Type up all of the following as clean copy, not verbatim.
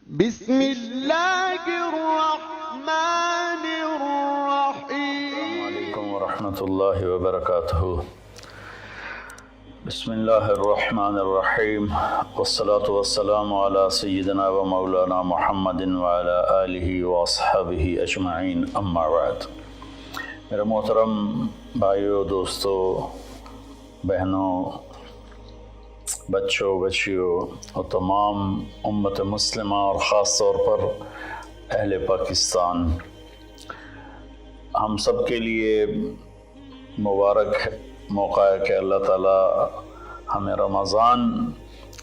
بسم الله الرحمن الرحيم. السلام علیکم ورحمۃ اللہ وبرکاتہ. بسم اللہ الرحمن الرحیم والصلاة والسلام علی سیدنا و مولانا محمد وعلی آلہ واصحابہ اجمعین، اما بعد. میرے محترم بھائیوں، دوستوں، بہنوں، بچوں، بچیوں اور تمام امت مسلمہ اور خاص طور پر اہل پاکستان، ہم سب کے لیے مبارک موقع ہے کہ اللہ تعالیٰ ہمیں رمضان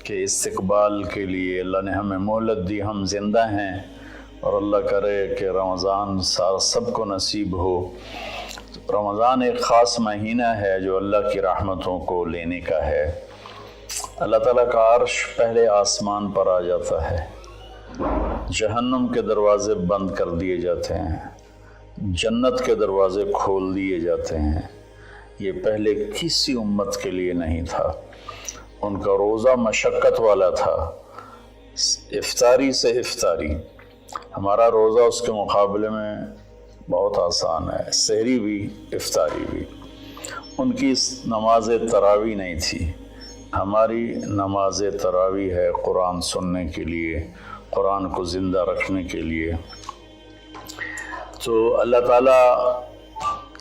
کے استقبال کے لیے اللہ نے ہمیں مہلت دی، ہم زندہ ہیں، اور اللہ کرے کہ رمضان سب کو نصیب ہو. رمضان ایک خاص مہینہ ہے جو اللہ کی رحمتوں کو لینے کا ہے. اللہ تعالیٰ کا عرش پہلے آسمان پر آ جاتا ہے، جہنم کے دروازے بند کر دیے جاتے ہیں، جنت کے دروازے کھول دیے جاتے ہیں. یہ پہلے کسی امت کے لیے نہیں تھا. ان کا روزہ مشقت والا تھا، افطاری سے افطاری. ہمارا روزہ اس کے مقابلے میں بہت آسان ہے، سحری بھی افطاری بھی. ان کی نماز تراویح نہیں تھی، ہماری نماز تراویح ہے قرآن سننے کے لیے، قرآن کو زندہ رکھنے کے لیے. تو اللہ تعالیٰ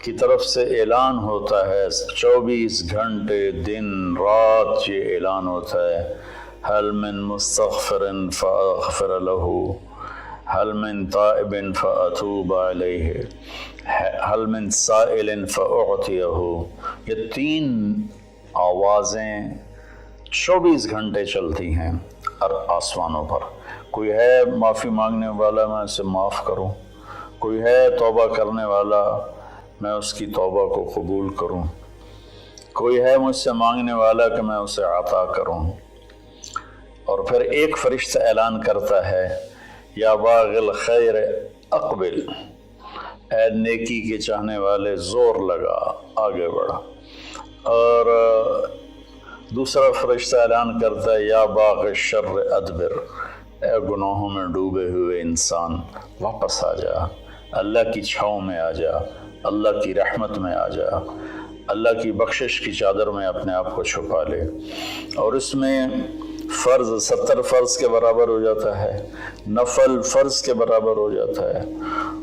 کی طرف سے اعلان ہوتا ہے، 24 گھنٹے دن رات یہ اعلان ہوتا ہے، حل من مستغفر فاغفر له، حل من تائب فاتوب علیہ، حل من سائل فاعطیہ. یہ تین آوازیں 24 گھنٹے چلتی ہیں آسمانوں پر. کوئی ہے معافی مانگنے والا، میں اسے معاف کروں. کوئی ہے توبہ کرنے والا، میں اس کی توبہ کو قبول کروں. کوئی ہے مجھ سے مانگنے والا کہ میں اسے عطا کروں. اور پھر ایک فرشتہ اعلان کرتا ہے، یا باغ الخیر اقبل، اے نیکی کے چاہنے والے زور لگا، آگے بڑھا. اور دوسرا فرشتہ اعلان کرتا ہے، یا باغ الشر ادبر، اے گناہوں میں ڈوبے ہوئے انسان واپس آ جا، اللہ کی چھاؤں میں آ جا، اللہ کی رحمت میں آ جا، اللہ کی بخشش کی چادر میں اپنے آپ کو چھپا لے. اور اس میں فرض 70 فرض کے برابر ہو جاتا ہے، نفل فرض کے برابر ہو جاتا ہے.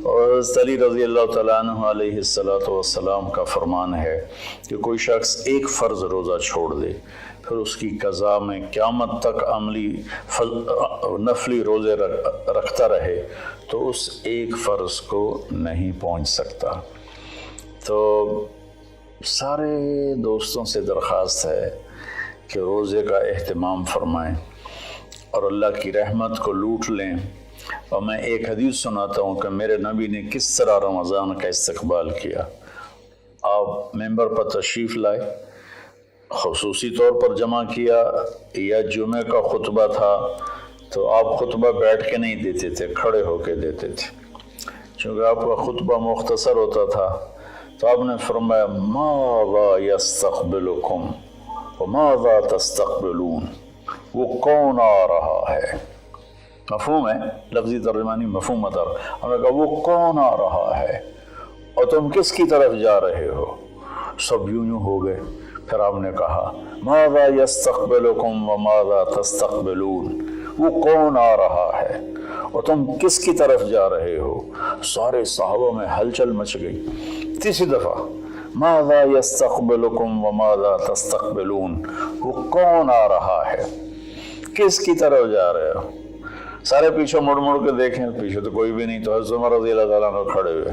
اور حضرت علی رضی اللہ تعالیٰ عنہ علیہ السلام کا فرمان ہے کہ کوئی شخص ایک فرض روزہ چھوڑ دے، پھر اس کی قضا میں قیامت تک نفلی روزے رکھتا رہے تو اس ایک فرض کو نہیں پہنچ سکتا. تو سارے دوستوں سے درخواست ہے کہ روزے کا اہتمام فرمائیں اور اللہ کی رحمت کو لوٹ لیں. اور میں ایک حدیث سناتا ہوں کہ میرے نبی نے کس طرح رمضان کا استقبال کیا. آپ ممبر پر تشریف لائے، خصوصی طور پر جمع کیا، یا جمعہ کا خطبہ تھا تو آپ خطبہ بیٹھ کے نہیں دیتے تھے، کھڑے ہو کے دیتے تھے. چونکہ آپ کا خطبہ مختصر ہوتا تھا تو آپ نے فرمایا، ماذا یستقبلکم وماذا تستقبلون، وہ کون آ رہا ہے. مفہوم ہے، لفظی ترجمانی مفہوم مدر. ہم نے کہا وہ کون آ رہا ہے اور تم کس کی طرف جا رہے ہو. سب یوں ہو گئے. پھر آپ نے کہا، ماذا یستقبلکم وماذا تستقبلون، وہ کون آ رہا ہے اور تم کس کی طرف جا رہے ہو. سارے صحابہ میں ہلچل مچ گئی. تیسری دفعہ، ماذا یستقبلکم وماذا تستقبلون، وہ کون آ رہا ہے، کس کی طرف جا رہے ہو. سارے پیچھے مڑ مڑ کے دیکھیں، پیچھے تو کوئی بھی نہیں. تو حضرت عمر رضی اللہ تعالیٰ عنہ کھڑے ہوئے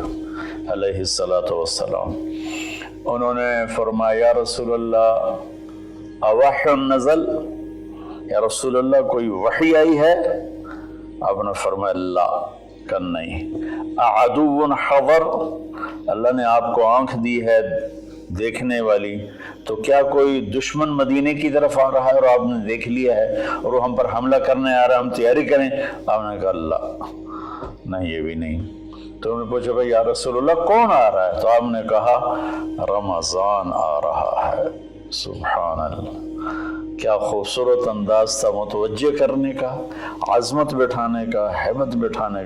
علیہ السلام. انہوں نے فرمایا، یا رسول اللہ اوحی نزل، یا رسول اللہ کوئی وحی آئی ہے. آپ نے فرمایا، لا، کہ نہیں. اعدو حضر، اللہ نے آپ کو آنکھ دی ہے دیکھنے والی، تو کیا کوئی دشمن مدینے کی طرف آ رہا ہے اور آپ نے دیکھ لیا ہے اور وہ ہم پر حملہ کرنے آ رہا ہے، ہم تیاری کریں. آپ نے کہا، اللہ، نہیں، یہ بھی نہیں. تو انہوں نے پوچھا، بھائی یا رسول اللہ کون آ رہا ہے. تو آپ نے کہا، رمضان آ رہا ہے. سبحان اللہ. کیا خوبصورت انداز تھا متوجہ کرنے کا، عظمت بٹھانے کا، ہیبت بٹھانے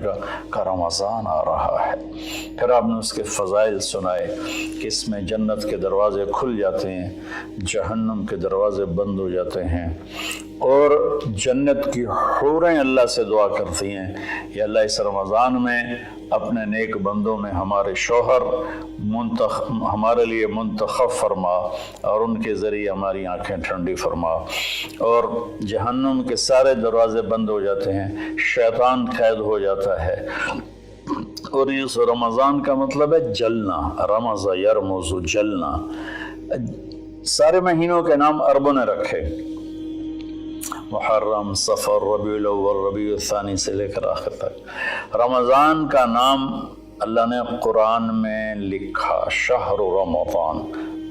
کا رمضان آ رہا ہے۔ پھر آپ نے اس کے فضائل سنائے کہ اس میں جنت کے دروازے کھل جاتے ہیں، جہنم کے دروازے بند ہو جاتے ہیں، اور جنت کی حوریں اللہ سے دعا کرتی ہیں یا اللہ اس رمضان میں اپنے نیک بندوں میں ہمارے شوہر ہمارے لیے منتخب فرما اور ان کے ذریعے ہماری آنکھیں ٹھنڈی فرما۔ اور جہنم کے سارے دروازے بند ہو جاتے ہیں، شیطان قید ہو جاتا ہے۔ اور اس رمضان کا مطلب ہے جلنا، رمض یرمز، جلنا۔ سارے مہینوں کے نام عربوں نے رکھے، محرم، صفر، ربیع الاول، ربیع الثانی سے لے کر آخر تک۔ رمضان کا نام اللہ نے قرآن میں لکھا، شہر رمضان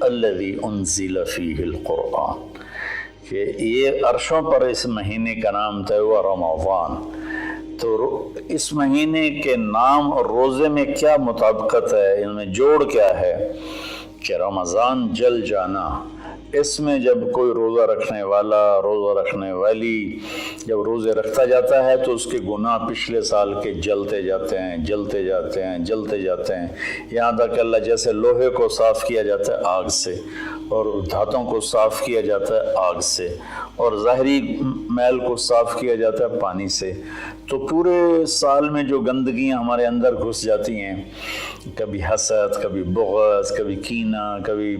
الذی انزل فیہ القرآن، کہ یہ عرشوں پر اس مہینے کا نام تھا وہ رمضان۔ تو اس مہینے کے نام اور روزے میں کیا مطابقت ہے، ان میں جوڑ کیا ہے کہ رمضان جل جانا۔ اس میں جب کوئی روزہ رکھنے والا، روزہ رکھنے والی جب روزے رکھتا جاتا ہے تو اس کے گناہ پچھلے سال کے جلتے جاتے ہیں، جلتے جاتے ہیں، جلتے جاتے ہیں، یہاں تک کہ اللہ جیسے لوہے کو صاف کیا جاتا ہے آگ سے، اور دھاتوں کو صاف کیا جاتا ہے آگ سے، اور ظاہری میل کو صاف کیا جاتا ہے پانی سے، تو پورے سال میں جو گندگیاں ہمارے اندر گھس جاتی ہیں، کبھی حسد، کبھی بغض، کبھی کینہ، کبھی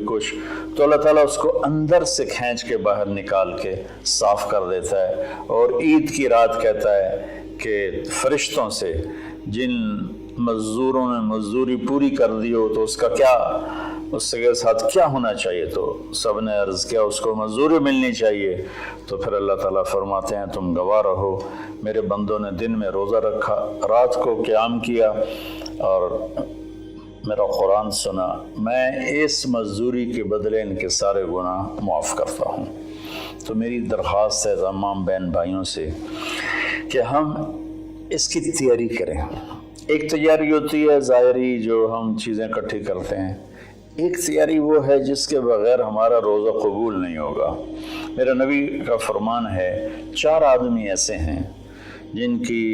کچھ، تو اللہ تعالیٰ اس کو اندر سے کھینچ کے باہر نکال کے صاف کر دیتا ہے۔ اور عید کی رات کہتا ہے کہ فرشتوں سے جن مزدوروں نے مزدوری پوری کر دی ہو تو اس کا کیا، اس کے ساتھ کیا ہونا چاہیے، تو سب نے عرض کیا اس کو مزدوری ملنی چاہیے۔ تو پھر اللہ تعالیٰ فرماتے ہیں تم گواہ رہو، میرے بندوں نے دن میں روزہ رکھا، رات کو قیام کیا اور میرا قرآن سنا، میں اس مزدوری کے بدلے ان کے سارے گناہ معاف کرتا ہوں۔ تو میری درخواست ہے تمام بہن بھائیوں سے کہ ہم اس کی تیاری کریں۔ ایک تیاری ہوتی ہے ظاہری جو ہم چیزیں اکٹھی کرتے ہیں، ایک تیاری وہ ہے جس کے بغیر ہمارا روزہ قبول نہیں ہوگا۔ میرے نبی کا فرمان ہے 4 آدمی ایسے ہیں جن کی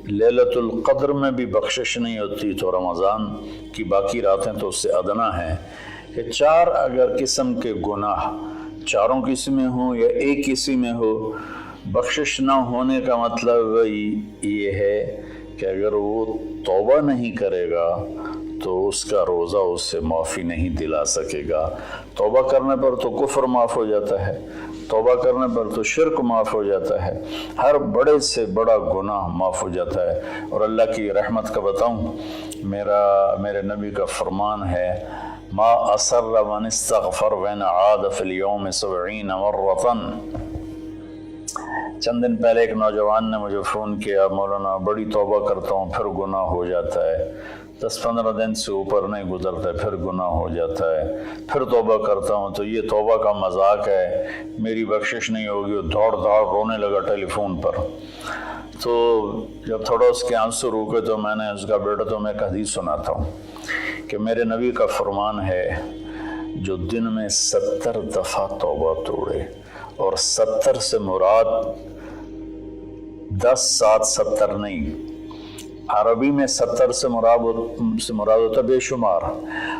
لیلۃ القدر میں بھی بخشش نہیں ہوتی تو رمضان کی باقی راتیں تو اس سے ادنا ہیں، کہ 4 اگر قسم کے گناہ، چاروں کسی میں ہوں یا ایک کسی میں ہو، بخشش نہ ہونے کا مطلب یہ ہے کہ اگر وہ توبہ نہیں کرے گا تو اس کا روزہ اس سے معافی نہیں دلا سکے گا۔ توبہ کرنے پر تو کفر معاف ہو جاتا ہے، توبہ کرنے پر تو شرک معاف ہو جاتا ہے، ہر بڑے سے بڑا گناہ معاف ہو جاتا ہے۔ اور اللہ کی رحمت کا بتاؤں، میرے نبی کا فرمان ہے ما اصر من استغفر وین عاد فی اليوم 70 مرۃ۔ چند دن پہلے ایک نوجوان نے مجھے فون کیا، مولانا بڑی توبہ کرتا ہوں پھر گناہ ہو جاتا ہے، 10-15 دن سے اوپر نہیں گزرتا ہے پھر گناہ ہو جاتا ہے، پھر توبہ کرتا ہوں تو یہ توبہ کا مذاق ہے، میری بخشش نہیں ہوگی۔ وہ دوڑ رونے لگا ٹیلی فون پر۔ تو جب تھوڑا اس کے آنسو روکے تو میں نے اس کا بیٹا تو میں ایک حدیث سناتا ہوں کہ میرے نبی کا فرمان ہے جو دن میں 70 دفعہ توبہ توڑے، اور 70 سے مراد 10 7 70 نہیں، عربی میں 70 سے مراد ہوتا بے شمار۔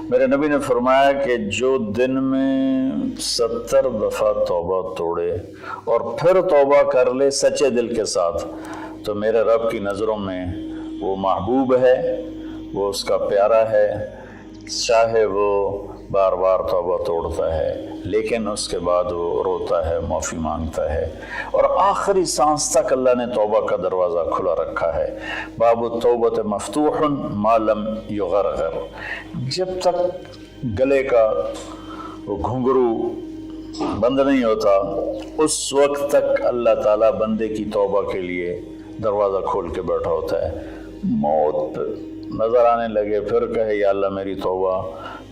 میرے نبی نے فرمایا کہ جو دن میں 70 دفعہ توبہ توڑے اور پھر توبہ کر لے سچے دل کے ساتھ، تو میرے رب کی نظروں میں وہ محبوب ہے، وہ اس کا پیارا ہے، چاہے وہ بار بار توبہ توڑتا ہے لیکن اس کے بعد وہ روتا ہے، معافی مانگتا ہے، اور آخری سانس تک اللہ نے توبہ کا دروازہ کھلا رکھا ہے۔ باب التوبۃ مفتوح ما لم یغرغر، جب تک گلے کا وہ گھنگرو بند نہیں ہوتا اس وقت تک اللہ تعالیٰ بندے کی توبہ کے لیے دروازہ کھول کے بیٹھا ہوتا ہے۔ موت نظر آنے لگے پھر کہے یا اللہ میری توبہ،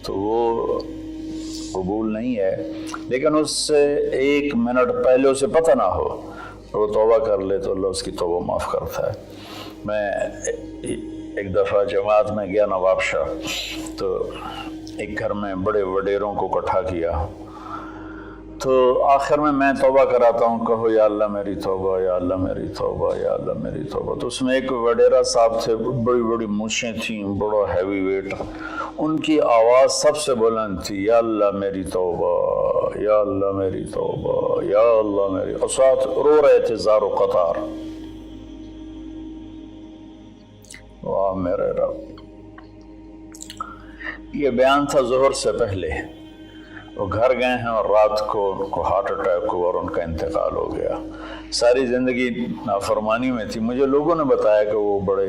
تو وہ قبول نہیں ہے، لیکن اس سے 1 منٹ پہلے اسے پتہ نہ ہو وہ توبہ کر لے تو اللہ اس کی توبہ معاف کرتا ہے۔ میں ایک دفعہ جماعت میں گیا نواب شاہ، تو ایک گھر میں بڑے وڈیروں کو اکٹھا کیا، تو آخر میں توبہ کراتا ہوں، کہو یا اللہ میری توبہ، یا اللہ میری توبہ، یا اللہ میری توبہ۔ تو اس میں ایک وڈیرا صاحب تھے، بڑی بڑی مونچھیں تھیں، بڑا ہیوی ویٹ، ان کی آواز سب سے بلند تھی، یا اللہ میری توبہ، یا اللہ میری توبہ، یا اللہ میری، اور ساتھ رو رہے تھے زار و قطار۔ واہ میرے رب! یہ بیان تھا ظہر سے پہلے۔ وہ گھر گئے ہیں اور رات کو ان کو ہارٹ اٹیک ہوا اور ان کا انتقال ہو گیا۔ ساری زندگی نافرمانی میں تھی۔ مجھے لوگوں نے بتایا کہ وہ بڑے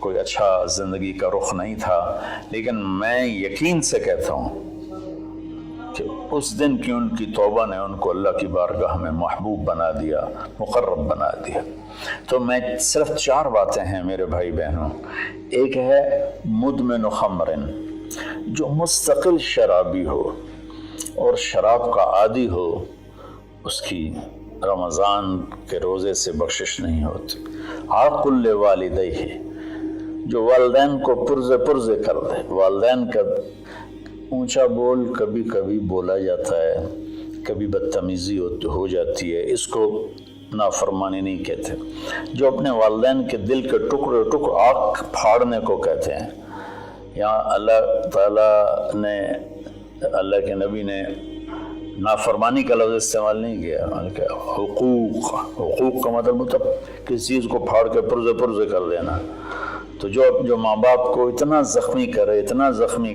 کوئی اچھا زندگی کا رخ نہیں تھا، لیکن میں یقین سے کہتا ہوں کہ اس دن کی ان کی توبہ نے ان کو اللہ کی بارگاہ میں محبوب بنا دیا، مقرب بنا دیا۔ تو میں صرف 4 باتیں ہیں میرے بھائی بہنوں۔ ایک ہے مدمن خمر، جو مستقل شرابی ہو اور شراب کا عادی ہو، اس کی رمضان کے روزے سے بخشش نہیں ہوتی۔ عاق لوالدیہ، جو والدین کو پرزے کر دے۔ والدین کا اونچا بول کبھی کبھی بولا جاتا ہے، کبھی بدتمیزی ہو جاتی ہے، اس کو نافرمانی نہیں کہتے۔ جو اپنے والدین کے دل کے ٹکڑے آنکھ پھاڑنے کو کہتے ہیں۔ یہاں اللہ تعالیٰ نے، اللہ کے نبی نے نافرمانی کا لفظ استعمال نہیں کیا، بلکہ حقوق کا مطلب کسی چیز کو پھاڑ کے پرزے کر دینا۔ تو جو ماں باپ کو اتنا زخمی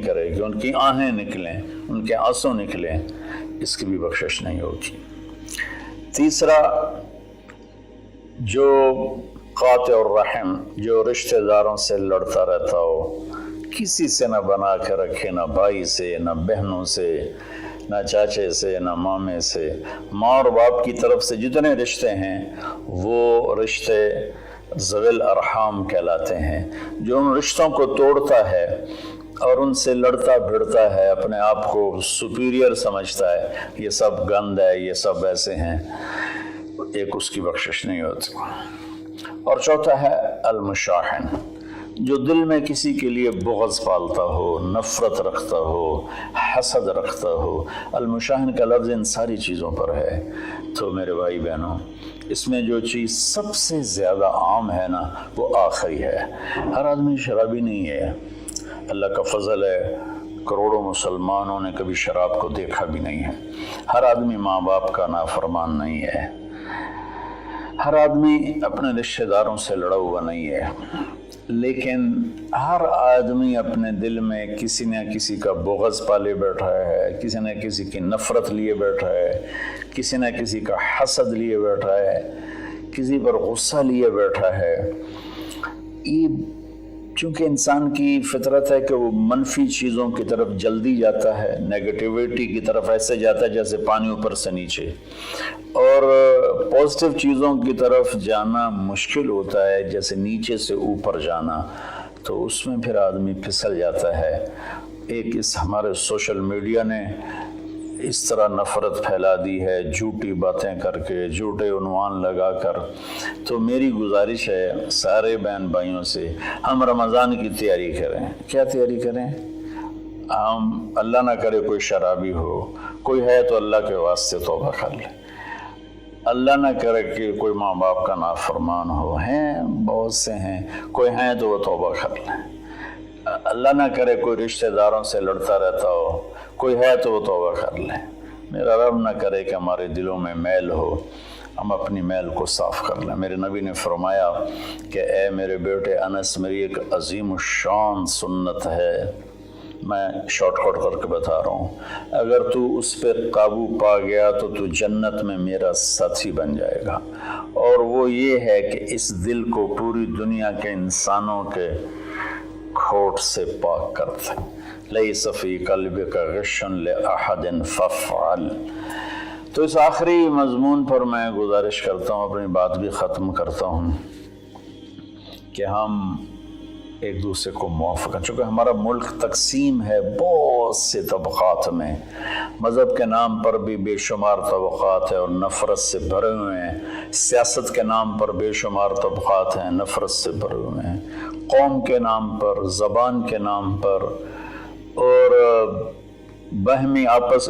کرے کہ ان کی آہیں نکلیں، ان کے آنسو نکلیں، اس کی بھی بخشش نہیں ہوگی۔ تیسرا، جو قاطع الرحم، جو رشتہ داروں سے لڑتا رہتا ہو، کسی سے نہ بنا کے رکھے، نہ بھائی سے، نہ بہنوں سے، نہ چاچے سے، نہ مامے سے۔ ماں اور باپ کی طرف سے جتنے رشتے ہیں وہ رشتے ذوی الارحام کہلاتے ہیں۔ جو ان رشتوں کو توڑتا ہے اور ان سے لڑتا بھڑتا ہے، اپنے آپ کو سپیریئر سمجھتا ہے، یہ سب گند ہے، یہ سب ایسے ہیں، ایک اس کی بخشش نہیں ہوتی۔ اور چوتھا ہے المشاحن، جو دل میں کسی کے لیے بغض پالتا ہو، نفرت رکھتا ہو، حسد رکھتا ہو۔ المشاحن کا لفظ ان ساری چیزوں پر ہے۔ تو میرے بھائی بہنوں، اس میں جو چیز سب سے زیادہ عام ہے نا، وہ آخری ہے۔ ہر آدمی شرابی نہیں ہے، اللہ کا فضل ہے، کروڑوں مسلمانوں نے کبھی شراب کو دیکھا بھی نہیں ہے۔ ہر آدمی ماں باپ کا نافرمان نہیں ہے، ہر آدمی اپنے رشتہ داروں سے لڑا ہوا نہیں ہے، لیکن ہر آدمی اپنے دل میں کسی نہ کسی کا بغض پالے بیٹھا ہے، کسی نہ کسی کی نفرت لیے بیٹھا ہے، کسی نہ کسی کا حسد لیے بیٹھا ہے، کسی پر غصہ لیے بیٹھا ہے۔ یہ چونکہ انسان کی فطرت ہے کہ وہ منفی چیزوں کی طرف جلدی جاتا ہے، نیگیٹیویٹی کی طرف ایسے جاتا ہے جیسے پانی اوپر سے نیچے، اور پازیٹیو چیزوں کی طرف جانا مشکل ہوتا ہے جیسے نیچے سے اوپر جانا۔ تو اس میں پھر آدمی پھسل جاتا ہے۔ ایک اس ہمارے سوشل میڈیا نے اس طرح نفرت پھیلا دی ہے، جھوٹی باتیں کر کے، جھوٹے عنوان لگا کر۔ تو میری گزارش ہے سارے بہن بھائیوں سے، ہم رمضان کی تیاری کریں۔ کیا تیاری کریں؟ ہم اللہ نہ کرے کوئی شرابی ہو، کوئی ہے تو اللہ کے واسطے توبہ کر لے۔ اللہ نہ کرے کہ کوئی ماں باپ کا نافرمان ہو، ہیں بہت سے ہیں، کوئی ہیں تو وہ توبہ کر لیں۔ اللہ نہ کرے کوئی رشتہ داروں سے لڑتا رہتا ہو، کوئی ہے تو وہ توبہ کر لیں۔ میرا رب نہ کرے کہ ہمارے دلوں میں میل ہو، ہم اپنی میل کو صاف کر لیں۔ میرے نبی نے فرمایا کہ اے میرے بیٹے انس، میری ایک عظیم الشان سنت ہے، میں شارٹ کٹ کر کے بتا رہا ہوں، اگر تو اس پہ قابو پا گیا تو تو جنت میں میرا ساتھی بن جائے گا۔ اور وہ یہ ہے کہ اس دل کو پوری دنیا کے انسانوں کے کھوٹ سے پاک کر دے۔ لیس فی قلبک غش لأحد فافعل۔ تو اس آخری مضمون پر میں گزارش کرتا ہوں، اپنی بات بھی ختم کرتا ہوں، کہ ہم ایک دوسرے کو معاف کریں۔ چونکہ ہمارا ملک تقسیم ہے بہت سے طبقات میں، مذہب کے نام پر بھی بے شمار طبقات ہیں اور نفرت سے بھرے ہوئے ہیں، سیاست کے نام پر بے شمار طبقات ہیں، نفرت سے بھرے ہوئے ہیں، قوم کے نام پر، زبان کے نام پر، اور باہمی آپس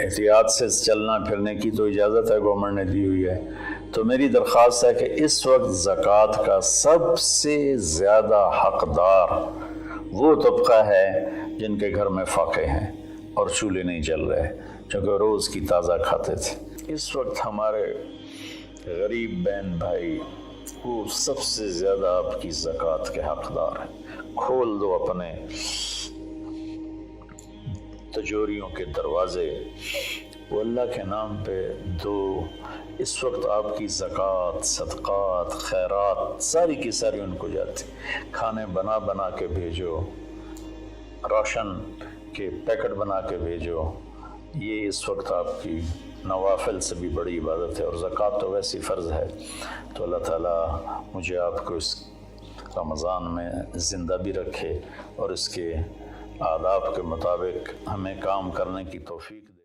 احتیاط سے چلنا پھرنے کی تو اجازت ہے گورنمنٹ نے دی ہوئی ہے، تو میری درخواست ہے کہ اس وقت زکوٰۃ کا سب سے زیادہ حقدار وہ طبقہ ہے جن کے گھر میں فاقے ہیں اور چولہے نہیں جل رہے، چونکہ روز کی تازہ کھاتے تھے۔ اس وقت ہمارے غریب بہن بھائی وہ سب سے زیادہ آپ کی زکوٰۃ کے حقدار ہیں۔ کھول دو اپنے تجوریوں کے دروازے، وہ اللہ کے نام پہ دو۔ اس وقت آپ کی زکوٰۃ، صدقات، خیرات ساری کی ساری ان کو جاتی، کھانے بنا بنا کے بھیجو، راشن کے پیکٹ بنا کے بھیجو، یہ اس وقت آپ کی نوافل سے بھی بڑی عبادت ہے، اور زکوٰۃ تو ویسی فرض ہے۔ تو اللہ تعالیٰ مجھے آپ کو اس رمضان میں زندہ بھی رکھے اور اس کے آداب کے مطابق ہمیں کام کرنے کی توفیق دے۔